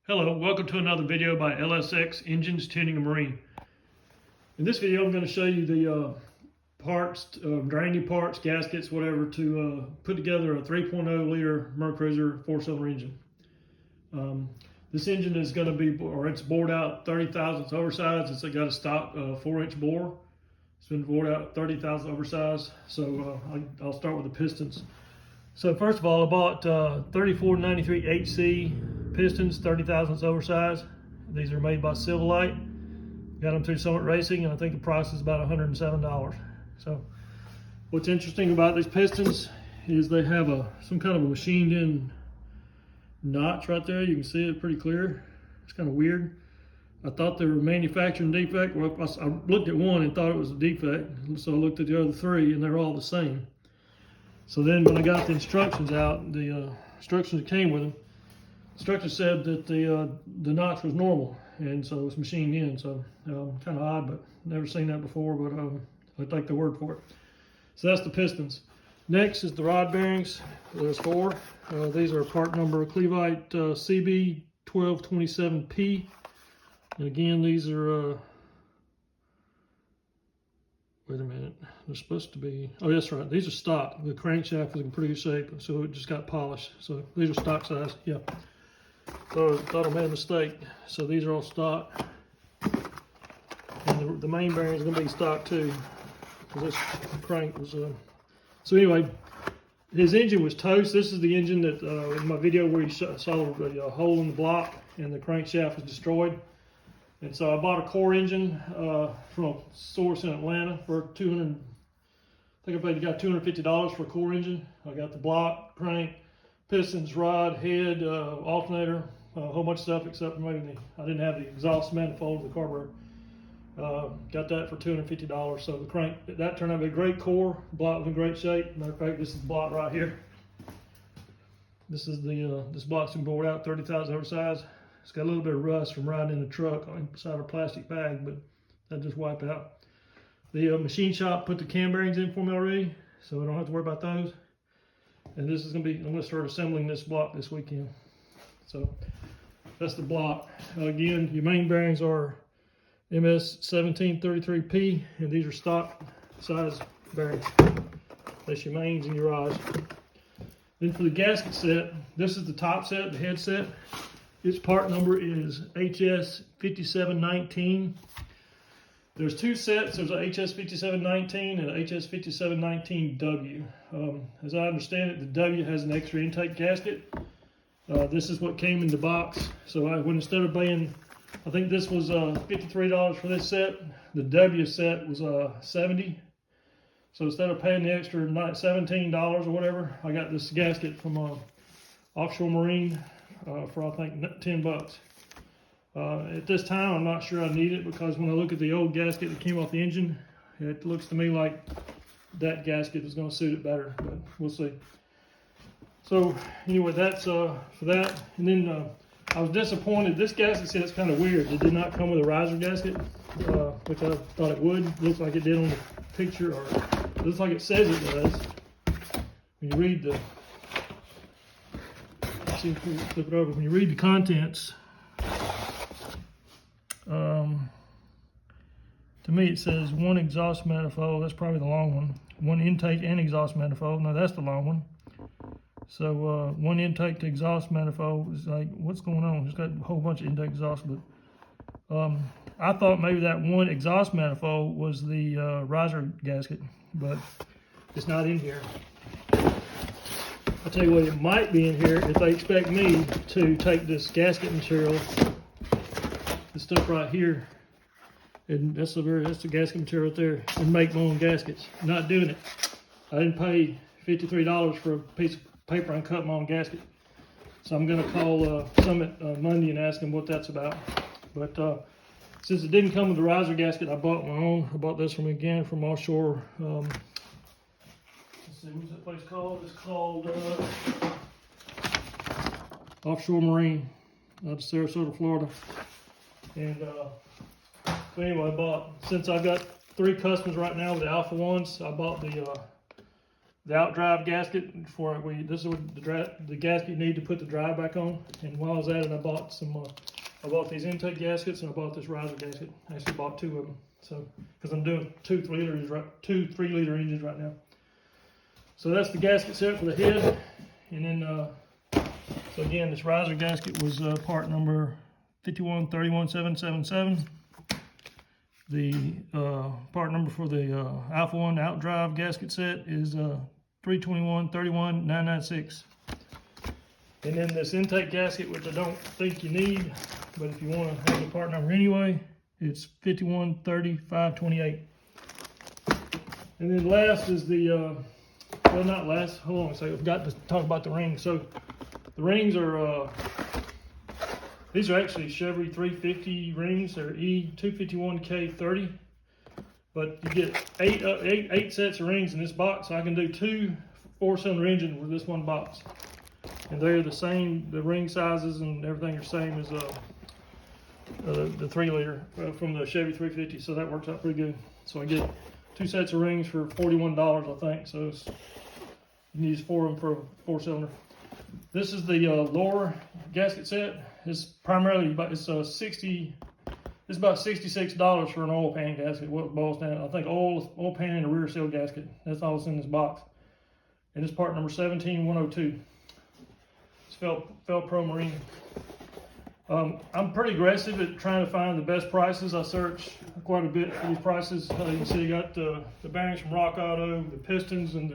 Hello, welcome to another video by LSX Engines Tuning a Marine. In this video I'm going to show you the parts, draining parts, gaskets, whatever, to put together a 3.0 liter Mercruiser 4-cylinder engine. This engine is going to be, or it's bored out 30 thousandths oversized. It's got a stock 4-inch bore. It's been bored out 30 thousandths oversized. So I'll start with the pistons. So first of all, I bought 3493 HC pistons, 30 thousandths oversized. These are made by Silverlight. Got them through Summit Racing, and I think the price is about $107. So what's interesting about these pistons is they have some kind of a machined in notch right there. You can see it pretty clear. It's kind of weird. I thought they were a manufacturing defect. Well, I looked at one and thought it was a defect, so I looked at the other three and they're all the same. So then when I got the instructions out, the instructions that came with them, the instructions said that the notch was normal, and so it was machined in. So kind of odd, but never seen that before, but I take the word for it. So that's the pistons. Next is the rod bearings. There's 4. These are part number Clevite CB1227P. And again, these are, wait a minute, they're supposed to be, oh, that's right, these are stock. The crankshaft is in pretty good shape, so it just got polished. So these are stock size, yeah. So I thought I made a mistake. So these are all stock. And the main bearing is going to be stock too, because this crank was, so anyway, his engine was toast. This is the engine that, in my video where you saw the hole in the block and the crankshaft was destroyed. And so I bought a core engine from a source in Atlanta for I think I got $250 for a core engine. I got the block, crank, pistons, rod, head, alternator, a whole bunch of stuff except for maybe I didn't have the exhaust manifold of the carburetor. Got that for $250. So the crank, that turned out to be a great core. The block was in great shape. Matter of fact, this is the block right here. This is this block's been bored out 30 thousandths oversized. It's got a little bit of rust from riding in the truck inside a plastic bag, but that just wiped out. The machine shop put the cam bearings in for me already, so I don't have to worry about those. And this is I'm gonna start assembling this block this weekend. So that's the block. Again, your main bearings are MS1733P, and these are stock size bearings. That's your mains and your rods. Then for the gasket set, this is the top set, the head set. Its part number is HS5719. There's 2 sets. There's a HS5719 and a HS5719W. As I understand it, the W has an extra intake gasket. This is what came in the box. So instead of paying, I think this was $53 for this set, the W set was $70. So instead of paying the extra $17 or whatever, I got this gasket from Offshore Marine for I think $10. At this time, I'm not sure I need it, because when I look at the old gasket that came off the engine, it looks to me like that gasket is going to suit it better, but we'll see. So anyway, that's for that. And then I was disappointed. This gasket set's kind of weird. It did not come with a riser gasket, which I thought it would. It looks like it did on the picture, or it looks like it says it does. When you read the, see if we flip it over. When you read the contents, to me it says 1 exhaust manifold. That's probably the long one. 1 intake and exhaust manifold. No, that's the long one. So 1 intake to exhaust manifold is like, what's going on? It's got a whole bunch of intake exhaust, but I thought maybe that 1 exhaust manifold was the riser gasket, but it's not in here. I'll tell you what, it might be in here if they expect me to take this gasket material, this stuff right here, and that's the gasket material right there, and make my own gaskets. I'm not doing it. I didn't pay $53 for a piece of paper and cut my own gasket. So I'm gonna call Summit Monday and ask them what that's about. But since it didn't come with the riser gasket, I bought my own. I bought this from Offshore. Let's see, what's that place called? It's called Offshore Marine out of Sarasota, Florida. And so anyway, since I've got 3 customers right now with the Alpha ones, I bought the outdrive gasket for this is what the gasket you need to put the drive back on. And while I was at it, I bought I bought these intake gaskets and I bought this riser gasket. I actually bought 2 of them. So, because I'm doing two 3-liter engines right now. So that's the gasket set for the head. And then, so again, this riser gasket was part number 5131777. The part number for the Alpha 1 outdrive gasket set is 321-31-996. And then this intake gasket, which I don't think you need, but if you want to have the part number anyway, it's 51-30-528. And then last is the, well, not last, hold on a second, I forgot to talk about the rings. So the rings are, these are actually Chevy 350 rings. They're E251K30, but you get eight sets of rings in this box. So I can do 2 4-cylinder engines with this one box, and they're the same. The ring sizes and everything are the same as the 3-liter from the Chevy 350. So that works out pretty good. So I get 2 sets of rings for $41, I think. So you need 4 of them for a 4-cylinder. This is the lower gasket set. It's primarily about it's about $66 for an oil pan gasket. What it boils down, I think oil pan and a rear seal gasket. That's all that's in this box. And it's part number 17102. It's Felpro Marine. I'm pretty aggressive at trying to find the best prices. I search quite a bit for these prices. You can see you got the bearings from Rock Auto, the pistons, and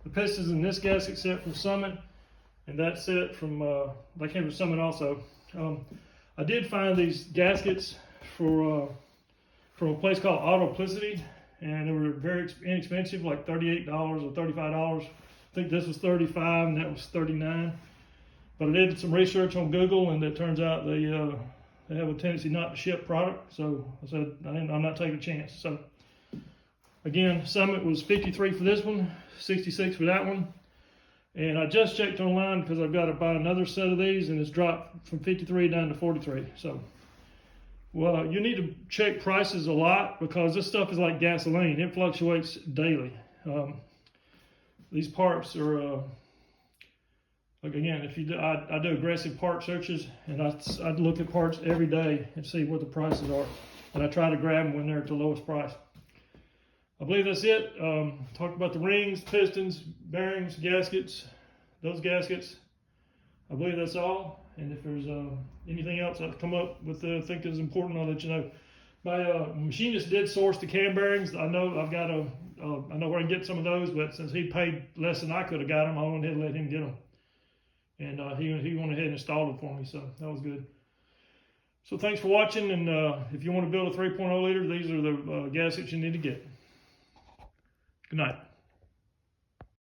the pistons in this gasket set from Summit. And that set from, that came from Summit also. I did find these gaskets from a place called Autoplicity, and they were very inexpensive, like $38 or $35. I think this was $35 and that was $39. But I did some research on Google, and it turns out they have a tendency not to ship product. So I said, I'm not taking a chance. So again, Summit was $53 for this one, $66 for that one. And I just checked online because I've got to buy another set of these, and it's dropped from $53 down to $43. So, well, you need to check prices a lot because this stuff is like gasoline. It fluctuates daily. These parts are, like again, if you do, I do aggressive part searches, and I look at parts every day and see what the prices are. And I try to grab them when they're at the lowest price. I believe that's it. Talked about the rings, pistons, bearings, gaskets, those gaskets. I believe that's all. And if there's anything else I've come up with that I think is important, I'll let you know. My machinist did source the cam bearings. I know I've got I know where I can get some of those, but since he paid less than I could have got them, I went ahead and let him get them. And he went ahead and installed them for me, so that was good. So thanks for watching, and if you want to build a 3.0 liter, these are the gaskets you need to get. Good night.